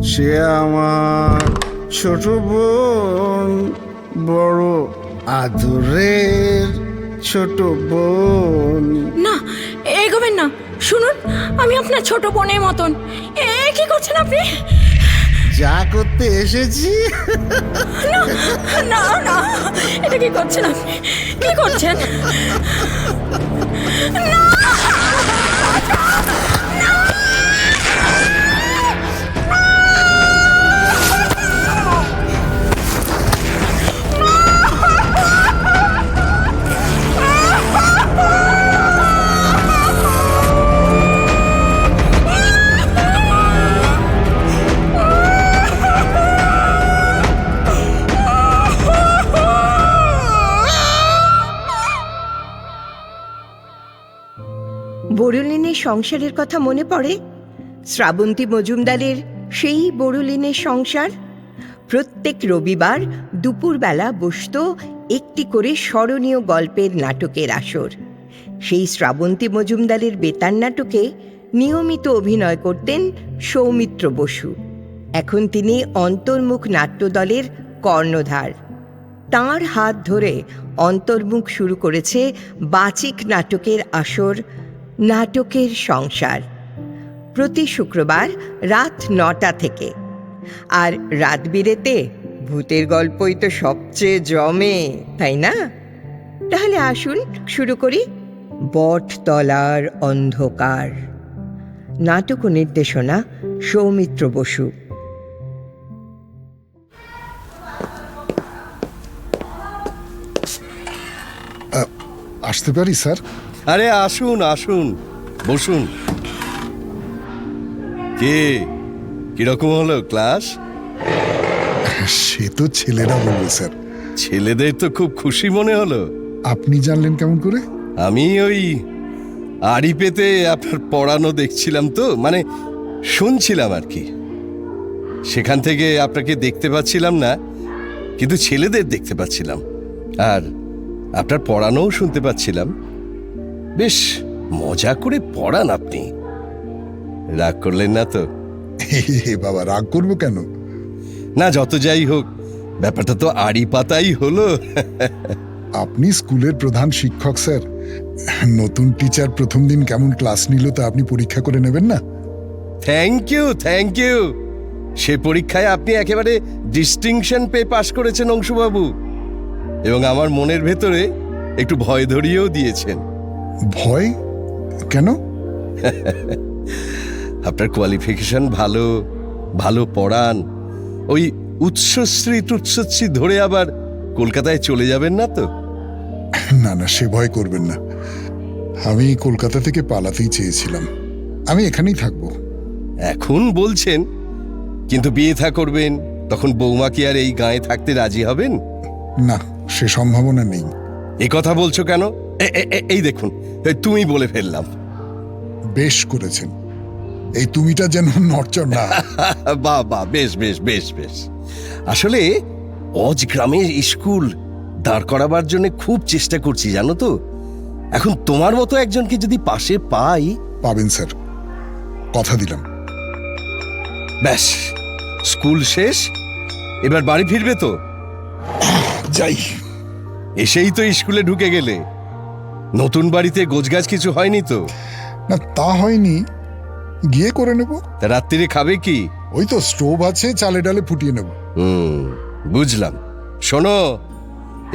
সে আমার ছোট বোন, বড় আদরের ছোট বোন। না, এগোবেন না। শুনুন, আমি আপনার ছোট বোনের মতন। কি করছেন আপনি? যা করতে এসেছি। না না, এটা কি করছেন আপনি? কি করছেন? বড়ুলিনের সংসারের কথা মনে পড়ে। শ্রাবন্তী মজুমদারের সেই বড়ুলিনের সংসার। প্রত্যেক রবিবার দুপুরবেলা বসত একটি করে স্মরণীয় গল্পের নাটকের আসর। সেই শ্রাবন্তী মজুমদারের বেতার নাটকে নিয়মিত অভিনয় করতেন সৌমিত্র বসু। এখন তিনি অন্তর্মুখ নাট্যদলের কর্ণধার। তাঁর হাত ধরে অন্তর্মুখ শুরু করেছে বাচিক নাটকের আসর নাটকের সংসার, প্রতি শুক্রবার রাত ৯টা থেকে। আর রাত বিরেতে ভূতের গল্পই তো সবচেয়ে জমে, তাই না? তাহলে আসুন শুরু করি। বটতলার অন্ধকার। নাটক ও নির্দেশনা সৌমিত্র বসু। আসতে পারি স্যার? আরে আসুন আসুন, বসুন। কে কিরকম হলো ক্লাস? সে তো ছেলেরা বলবে স্যার। ছেলেদের তো খুব খুশি মনে হলো। আপনি জানলেন কেমন করে? আমি ওই আড়ি পেতে আপনার পড়ানো দেখছিলাম তো, মানে শুনছিলাম আর কি। সেখান থেকে আপনাকে দেখতে পাচ্ছিলাম না, কিন্তু ছেলেদের দেখতে পাচ্ছিলাম। আর আপনার পড়ানোও শুনতে পাচ্ছিলাম। বেশ মজা করে পড়ান আপনি। রাগ করলেন না তো? হে বাবা, রাগ করবো কেন? না, যত যাই হোক, ব্যাপারটা তো আড়ি পাতাই হলো। আপনি স্কুলের প্রধান শিক্ষক স্যার। নতুন টিচার প্রথম দিন কেমন ক্লাস নিল তা আপনি পরীক্ষা করে নেবেন না? Thank you, thank you. সে পরীক্ষায় আপনি একেবারে ডিস্টিংশন পেয়ে পাশ করেছেন অংশুবাবু, এবং আমার মনের ভেতরে একটু ভয় ধরিয়েও দিয়েছেন। ভয় কেন? আপনার কোয়ালিফিকেশন ভালো, ভালো পড়ান। ওই উচ্চশ্রী টুচ্চশ্রী ধরে আবার কলকাতায় চলে যাবেন না তো? না না, সে ভয় করবেন না। আমি কলকাতা থেকে পালাতেই চেয়েছিলাম। আমি এখানেই থাকবো। এখন বলছেন, কিন্তু বিয়ে থা করবেন, তখন বৌমা কি আর এই গাঁয়ে থাকতে রাজি হবেন? না, সে সম্ভাবনা নেই। এ কথা বলছো কেন? এই দেখুন, তুমি বলে ফেললাম। বেশ করেছেন। এই তুমিটা যেন নড়চড় না। বাহ বাহ, বেশ বেশ বেশ বেশ। আসলে অজ গ্রামের স্কুল দাঁড় করাবার জন্য খুব চেষ্টা করছি, জানো তো। এখন তোমার মতো একজনকে যদি পাশে পাই। পাবেন স্যার, কথা দিলাম। ব্যাস, স্কুল শেষ, এবার বাড়ি ফিরবে তো? যাই। এসেই তো স্কুলে ঢুকে গেলে। নতুন বাড়িতে গোছগাছ কিছু হয়নি তো? না, তা হয়নি, গিয়ে করে নেব। তা রাত্রিরে খাবে কি? ওই তো স্টোভ আছে, চালে ডালে ফুটিয়ে নেব। বুঝলাম। শোনো,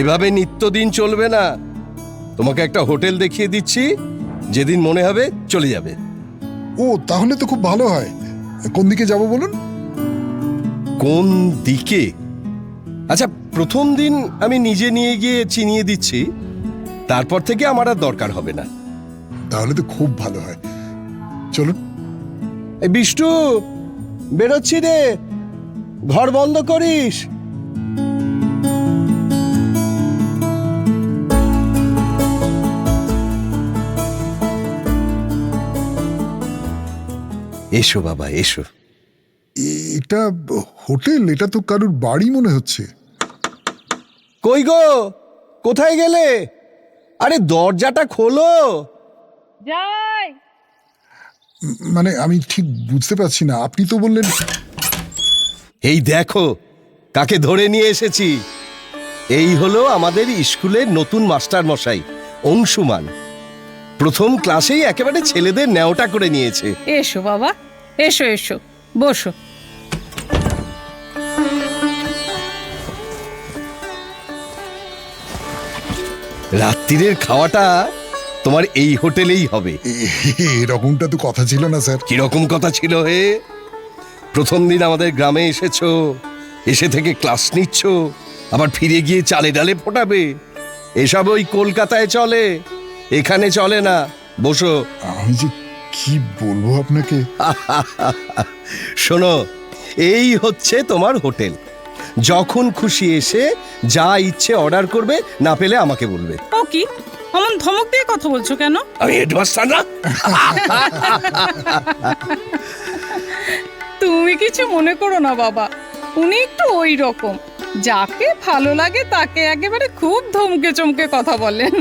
এভাবে নিত্যদিন চলবে না। তোমাকে একটা হোটেল দেখিয়ে দিচ্ছি, যেদিন মনে হবে চলে যাবে। ও, তাহলে তো খুব ভালো হয়। কোন দিকে যাব বলুন? কোন দিকে? আচ্ছা, প্রথম দিন আমি নিজে নিয়ে গিয়ে চিনিয়ে দিচ্ছি, তারপর থেকে আমার আর দরকার হবে না। তাহলে তো খুব ভালো হয়, চলুন। এই বিষ্টু, বেরোচ্ছি রে, ঘর বন্ধ করিস। এসো বাবা, এসো। এটা হোটেল? এটা তো কারুর বাড়ি মনে হচ্ছে। কই গো, কোথায় গেলে? আরে দরজাটা খোলো। যাই। মানে আমি ঠিক বুঝতে পারছি না, আপনি তো বললেন। এই দেখো কাকে ধরে নিয়ে এসেছি। এই হলো আমাদের স্কুলের নতুন মাস্টার মশাই অংশুমান। প্রথম ক্লাসেই একেবারে ছেলেদের ন্যাওটা করে নিয়েছে। এসো বাবা, এসো এসো, বসো। রাত্রিরের খাওয়াটা তোমার এই হোটেলেই হবে। এরকমটা তো কথা ছিল না স্যার। কিরকম কথা ছিল হে? প্রথম দিন আমাদের গ্রামে এসেছো, এসে থেকে ক্লাস নিচ্ছ, আবার ফিরে গিয়ে চালে ডালে ফোটাবে। এসব ওই কলকাতায় চলে, এখানে চলে না। বসো। আমি যে কি বলবো আপনাকে। শোনো, এই হচ্ছে তোমার হোটেল। যখন খুশি এসে যা ইচ্ছে অর্ডার করবে, না পেলে আমাকে বলবে। ও কি অমন ধমক দিয়ে কথা বলছো কেন? আমি হেডমাস্টার না। তুমি কিছু মনে করো না বাবা, উনি একটু ওই রকম, যাকে ভালো লাগে তাকে একেবারে খুব ধমকে চমকে কথা বলেন।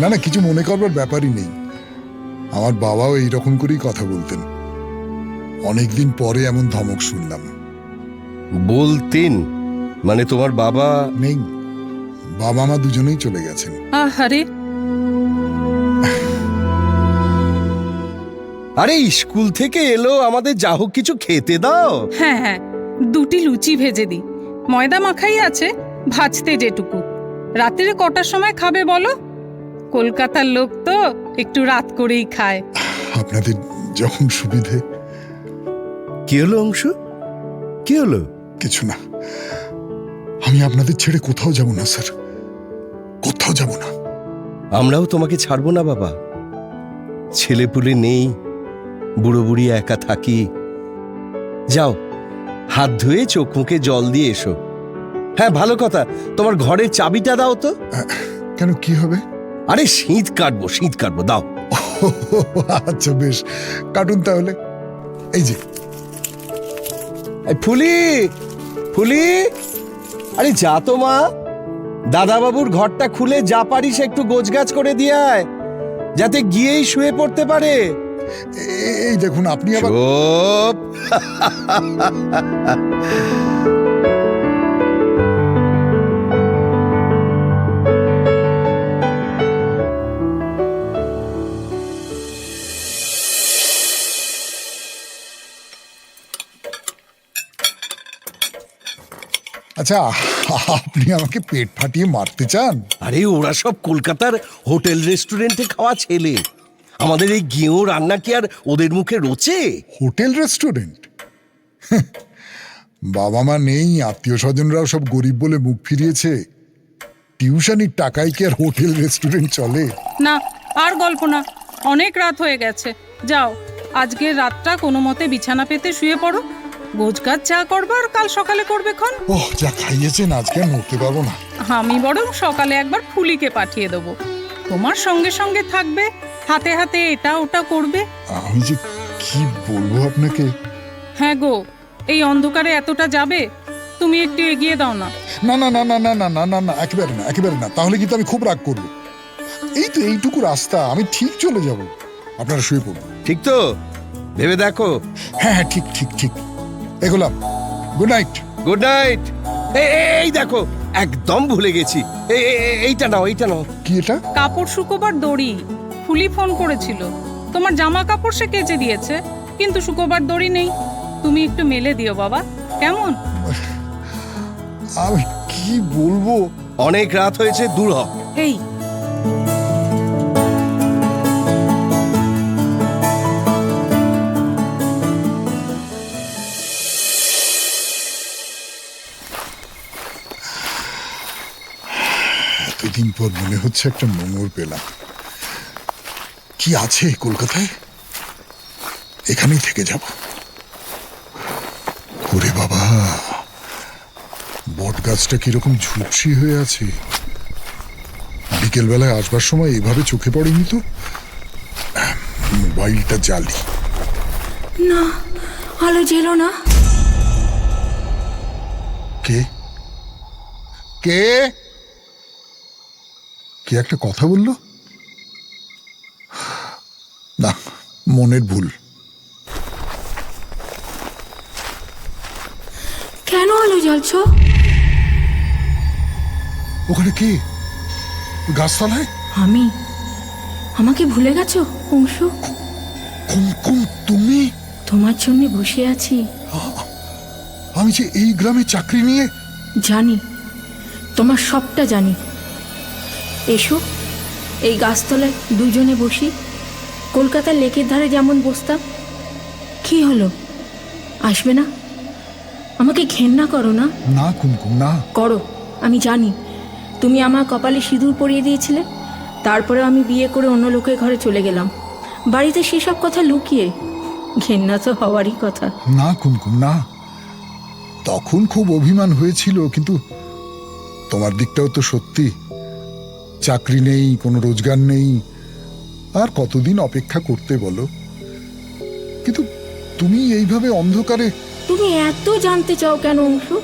না না, কিছু মনে করবার ব্যাপারই নেই। আমার বাবাও এইরকম করেই কথা বলতেন। অনেকদিন পরে এমন ধমক শুনলাম। বলতেন মানে তোমার বাবা? নেই, বাবা মা দুজনেই চলে গেছেন। আহারে, আরে স্কুল থেকে এলো, আমাদের যা হোক কিছু খেতে দাও। হ্যাঁ হ্যাঁ, দুটি লুচি ভেজে দিই। ময়দা মাখাই আছে, ভাজতে যেটুকু। রাত্রিরে কটার সময় খাবে বলো? কলকাতার লোক তো একটু রাত করেই খায়। আপনাদের যখন সুবিধে। কি হলো অংশু, কি হলো? কিছু না, আমি আপনাদের ছেড়ে কোথাও যাব না স্যার, কোথাও যাব না। আমরাও তোমাকে ছাড়বো না বাবা। ছেলেপুলে নেই, বুড়ো বুড়ি একা থাকি। যাও, হাত ধুয়ে চোখ মুখে জল দিয়ে এসো। হ্যাঁ, ভালো কথা, তোমার ঘরের চাবিটা দাও তো। কেন, কি হবে? আরে শীত কাটবো, শীত কাটবো, দাও। আচ্ছা বেশ, কাটুন তাহলে। এই যে। এই ফুলি, ফুলি, আরে যা তো মা, দাদা বাবুর ঘরটা খুলে যা পারিস একটু গোছগাছ করে দিয়ে আয়, যাতে গিয়েই শুয়ে পড়তে পারে। এই দেখুন, আপনি আবার। চুপ। আচ্ছা, আপনি আমাকে পেট ফাটিয়ে মারতে চান? আরে ওরা সব কলকাতার হোটেল রেস্টুরেন্টে খাওয়া ছেলে। আমাদের এই গেঁয়ো রান্না কি আর ওদের মুখে রোচে? Hotel restaurant? বাবা মা নেই, আত্মীয় স্বজনরাও সব গরিব বলে মুখ ফিরিয়েছে। টিউশনির টাকায় কি আর হোটেল রেস্টুরেন্ট চলে? না, আর গল্প না, অনেক রাত হয়ে গেছে। যাও, আজকের রাতটা কোনো মতে বিছানা পেতে শুয়ে পড়ো। গোছগাছ যা করবার কাল সকালে করবে খন। ওহ, যা খাইয়েছেন, আজকে আর নড়তে পারবো না। আমি বরং সকালে একবার ফুলিকে পাঠিয়ে দেবো, তোমার সঙ্গে সঙ্গে থাকবে, হাতে হাতে এটা ওটা করবে। আমি যে কি বলবো আপনাকে। হ্যাঁ গো, এই অন্ধকারে এতটা যাবে, তুমি একটু এগিয়ে দাও না। না না না না না না না না না, একেবারে না, একেবারে না। তাহলে কিন্তু আমি খুব রাগ করবো। এই তো এইটুকু রাস্তা, আমি ঠিক চলে যাব। আপনারা শুয়ে পড়ুন। ঠিক তো? ভেবে দেখো। হ্যাঁ হ্যাঁ, ঠিক ঠিক ঠিক, এগোলাম। Good night. Good night. এই দেখো, একদম ভুলে গেছি। এইটা নাও, এইটা নাও। কি এটা? কাপড় শুকোবার দড়ি। ফুলি ফোন করেছিল, তোমার জামা কাপড় সে কেচে দিয়েছে, কিন্তু শুকোবার দড়ি নেই। তুমি একটু মেলে দিও বাবা, কেমন? আমি কি বলবো। অনেক রাত হয়েছে, দূর হ। এই এতদিন পর মনে হচ্ছে একটা নোংর পেলাম। কি আছে কলকাতায়? এখানেই থেকে যাব। ওরে বাবা, বট গাছটা কিরকম ঝুপসি হয়ে আছে। বিকেলবেলায় আসবার সময় এভাবে চোখে পড়েনি তো। মোবাইলটা জ্বালি। না, আলো জ্বেলো না। কে কে কে একটা কথা বললো? না, মনের ভুল। কেন আলো জ্বালছো? ওখানে কে? গাছতলায়? আমি। আমাকে ভুলে গেছো অংশু? কুমকুম, তুমি? তোমার জন্য বসে আছি। আমি যে এই গ্রামে চাকরি নিয়ে। জানি, তোমার সবটা জানি। এসো, এই গাছতলায় দুজনে বসি। কলকাতার লেকের ধারে যেমন বসতাম। কি হলো, আসবে না? আমাকে ঘেন্না করো না। না কুমকুম, না। করো, আমি জানি। তুমি আমার কপালে সিঁদুর পরিয়ে দিয়েছিলে, তারপরে আমি বিয়ে করে অন্য লোকের ঘরে চলে গেলাম, বাড়িতে সেসব কথা লুকিয়ে। ঘেন্না তো হওয়ারই কথা। না কুমকুম, না। তখন খুব অভিমান হয়েছিল, কিন্তু তোমার দিকটাও তো সত্যি। চাকরি নেই, কোনো রোজগার নেই, আর কতদিন অপেক্ষা করতে বলো? কিন্তু তুমি এইভাবে অন্ধকারে। তুমি এত জানতে চাও কেন অংশু?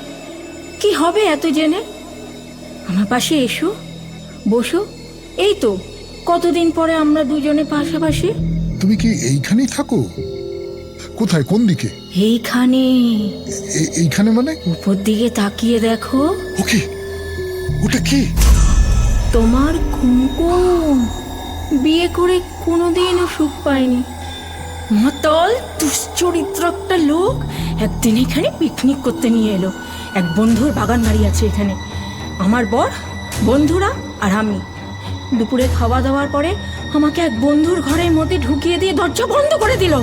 কি হবে এত জেনে? আমার পাশে এসো, বসো। এই তো কতদিন পরে আমরা দুজনে পাশাপাশি। তুমি কি এইখানেই থাকো? কোথায়, কোন দিকে? এইখানে। এইখানে মানে? উপর দিকে তাকিয়ে দেখো। ওকে, ওটা কি? তোমার কুমকুম। বিয়ে করে কোনোদিনও সুখ পায়নি। মাতাল দুশ্চরিত্র একটা লোক একদিন এখানে পিকনিক করতে নিয়ে এলো। এক বন্ধুর বাগান বাড়ি আছে এখানে। আমার বর, বন্ধুরা আর আমি দুপুরে খাওয়া দাওয়ার পরে আমাকে এক বন্ধুর ঘরের মধ্যে ঢুকিয়ে দিয়ে দরজা বন্ধ করে দিল।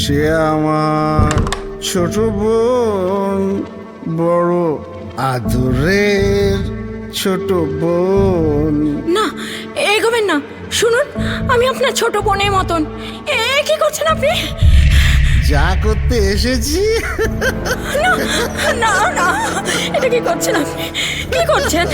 সে আমার ছোট বোন, বড় আদরের ছোট বোন। না, এগোবেন না। শুনুন, আমি আপনার ছোট বোনের মতন। কি করছেন আপনি? যা করতে এসেছি। না না, এটা কি করছেন আপনি? কি করছেন?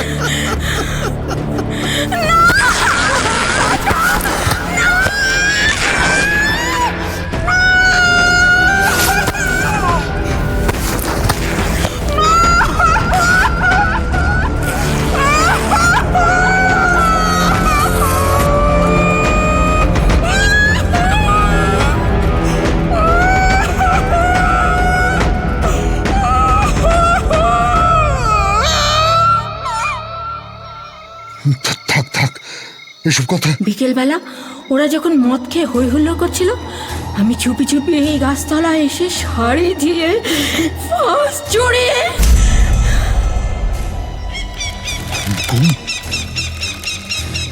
থাক থাক, এসব কথা। বিকেলবেলা ওরা যখন মদ খেয়ে হই হুল্লোড় করছিল, আমি চুপি চুপি এই গাছতলায় এসে শাড়ি দিয়ে ফাঁস জড়িয়ে।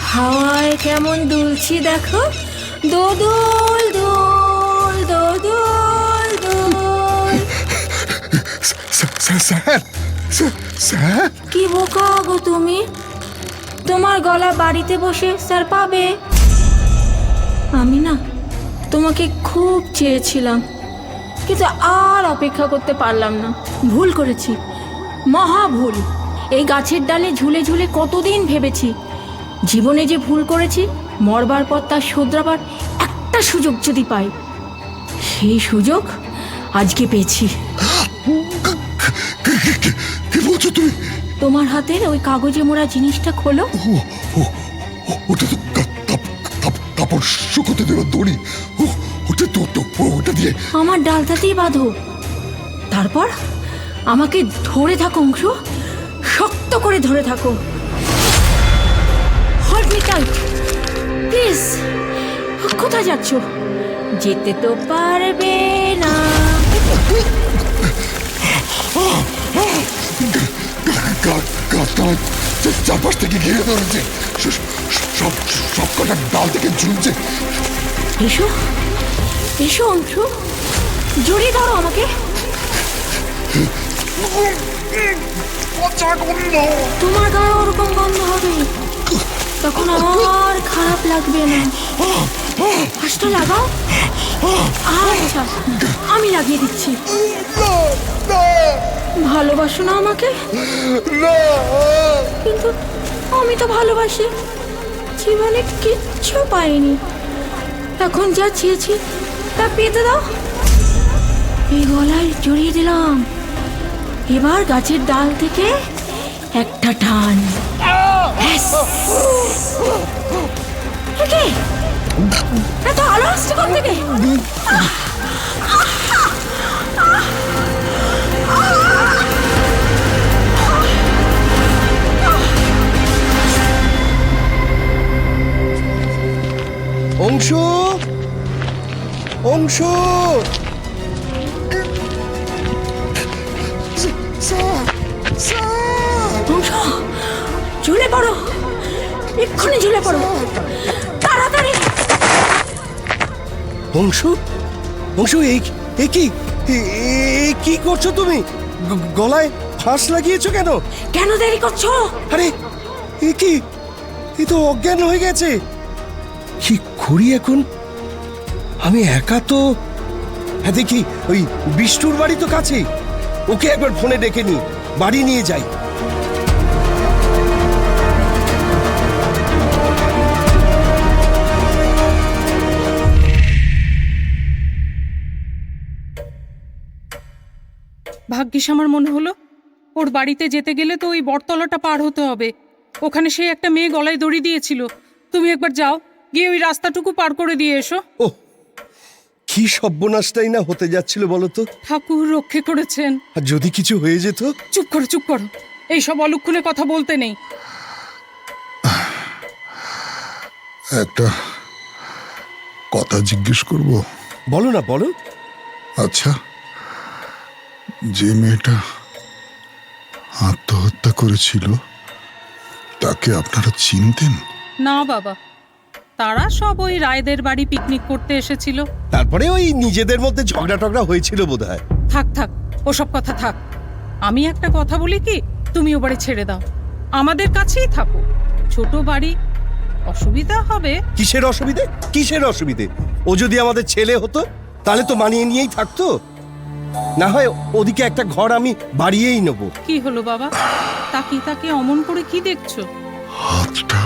হাওয়ায় কেমন দুলছি দেখো। দোদুল দোল দোদুল দোল। স্যার, কি বোকা গো তুমি! তোমার গলা বাড়িতে বসে স্যার পাবে? আমি না তোমাকে খুব চেয়েছিলাম, কিন্তু আর অপেক্ষা করতে পারলাম না। ভুল করেছি, মহা ভুল। এই গাছের ডালে ঝুলে ঝুলে কতদিন ভেবেছি জীবনে যে ভুল করেছি, মরবার পর তার শোধরাবার একটা সুযোগ যদি পাই। সেই সুযোগ আজকে পেয়েছি। কি বলছো তুমি? তোমার হাতের ওই কাগজে মোড়া জিনিসটা খোলো। ওটা তো কাপড় শুকোতে দেওয়ার দড়ি। ওটা তো ওটা দিয়ে আমার ডালটাতেই বাঁধো। তারপর আমাকে ধরে থাকো অংশ, শক্ত করে ধরে থাকো। Hold me tight please. কোথায় যাচ্ছ? যেতে তো পারবে না। চারপাশ থেকে ঘিরে ধরেছে, সব কটা ডাল থেকে ঝুলছে। এসো এসো অংশ, জড়িয়ে ধরো আমাকে। তোমার গায়ে ওরকম গন্ধ হবে, তখন আর খারাপ লাগবে না। হাসটা লাগাও। আচ্ছা, আমি লাগিয়ে দিচ্ছি। ভালোবাসো না আমাকে? কিন্তু আমি তো ভালোবাসি, জীবনে কিচ্ছু পাইনি। এখন যা চেয়েছি তা পেতে দাও। এই গলায় জড়িয়ে দিলাম। এবার গাছের ডাল থেকে একটা টান। ব্যাস। কে এত আলো আসছে কোথা থেকে? অংশু, অংশু, অংশ, ঝুলে পড়ো, এক্ষুনি ঝুলে পড়ো, তাড়াতাড়ি। অংশু, অংশু, এই কি কি করছো তুমি? গলায় ফাঁস লাগিয়েছো কেন? কেন দেরি করছো? আরে এ কি, এ তো অজ্ঞান হয়ে গেছে। কি করি এখন? আমি একা তো। হ্যাঁ দেখি, ওই বিষ্টুর বাড়ি তো কাছেই, ওকে একবার ফোনে ডেকে নি, বাড়ি নিয়ে যাই। ভাগ্যিস আমার মনে হলো ওর বাড়িতে যেতে গেলে তো ওই বটতলাটা পার হতে হবে। ওখানে সেই একটা মেয়ে গলায় দড়ি দিয়েছিল। তুমি একবার যাও, গিয়ে ওই রাস্তাটুকু পার করে দিয়ে এসো। ও, কি সর্বনাশটাই না হতে যাচ্ছিল বলো তো। ঠাকুর রক্ষে করেছেন। আর যদি কিছু হয়ে যেত? চুপ করো, চুপ করো, এইসব অলক্ষণে কথা বলতে নেই। একটা কথা জিজ্ঞেস করব? বলো না, বলো। আচ্ছা, যে মেয়েটা আত্মহত্যা করেছিল তাকে আপনারা চিনতেন? না বাবা, তারা সব ওই রায়দের বাড়ি পিকনিক করতে এসেছিল। তারপরে ওই নিজেদের মধ্যে ঝগড়া টগড়া হয়েছিল বোধহয়। থাক থাক, ওসব কথা থাক। আমি একটা কথা বলি কি, তুমি ও বাড়ি ছেড়ে দাও, আমাদের কাছেই থাকো। ছোট বাড়ি, অসুবিধা হবে। কিসের অসুবিধে? কিসের অসুবিধে? ও যদি আমাদের ছেলে হতো তাহলে তো মানিয়ে নিয়েই থাকতো। না হয় ওদিকে একটা ঘর আমি বাড়িয়েই নেব। কি হলো বাবা, তাকিয়ে তাকিয়ে অমন করে কি দেখছো? হাতটা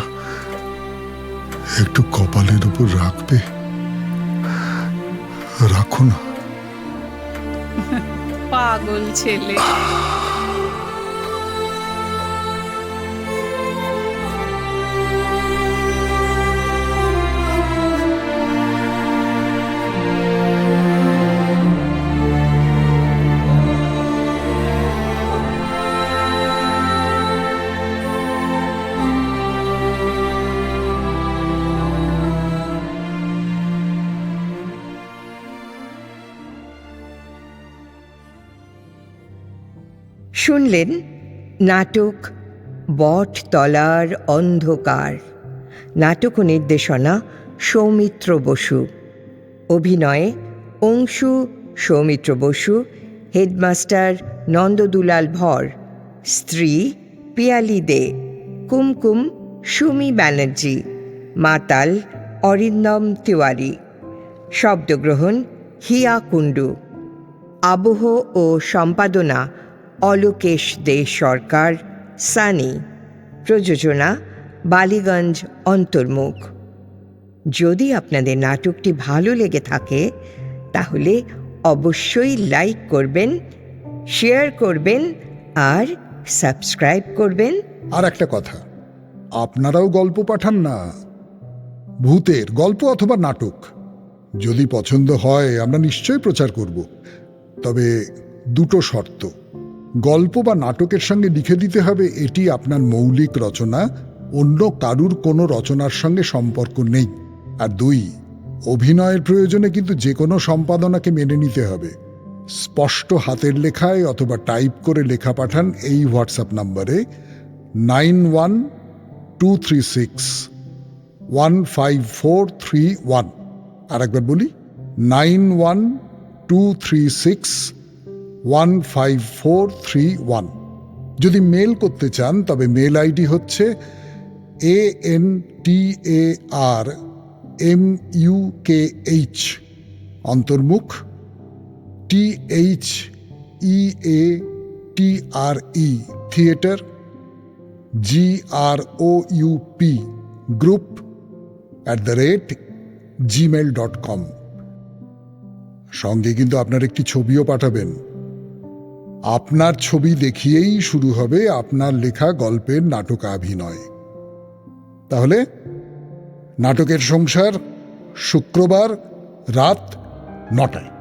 একটু কপালের উপর রাখবে? রাখো না। পাগল ছেলে। শুনলেন নাটক বটতলার অন্ধকার। নাটক ও নির্দেশনা সৌমিত্র বসু। অভিনয়ে অংশু সৌমিত্র বসু, হেডমাস্টার নন্দদুলাল ভর, স্ত্রী পিয়ালি দে, কুমকুম সুমি ব্যানার্জি, মাতাল অরিন্দম তিওয়ারি, শব্দগ্রহণ হিয়া কুণ্ডু, আবহ ও সম্পাদনা অলোকেশ দে সরকার, সানি। প্রযোজনা বালিগঞ্জ অন্তর্মুখ। যদি আপনাদের নাটকটি ভালো লেগে থাকে তাহলে অবশ্যই লাইক করবেন, শেয়ার করবেন আর সাবস্ক্রাইব করবেন। আর একটা কথা, আপনারাও গল্প পাঠান না, ভূতের গল্প অথবা নাটক। যদি পছন্দ হয় আমরা নিশ্চয়ই প্রচার করব, তবে দুটো শর্ত। গল্প বা নাটকের সঙ্গে লিখে দিতে হবে এটি আপনার মৌলিক রচনা, অন্য কারুর কোনো রচনার সঙ্গে সম্পর্ক নেই। আর দুই, অভিনয়ের প্রয়োজনে কিন্তু যে কোনো সম্পাদনাকে মেনে নিতে হবে। স্পষ্ট হাতের লেখায় অথবা টাইপ করে লেখা পাঠান এই হোয়াটসঅ্যাপ নম্বরে 9123615431। আর একবার বলি, 9123615431। যদি মেল করতে চান তবে মেল আইডি হচ্ছে ANTARMUKH অন্তর্মুখ THEATRE theatre GROUP group @gmail.com। সঙ্গে কিন্তু আপনার একটি ছবিও পাঠাবেন। আপনার ছবি দেখিয়েই শুরু হবে আপনার লেখা গল্পের নাটকাভিনয়। তাহলে নাটকের সংসার শুক্রবার রাত 9টায়।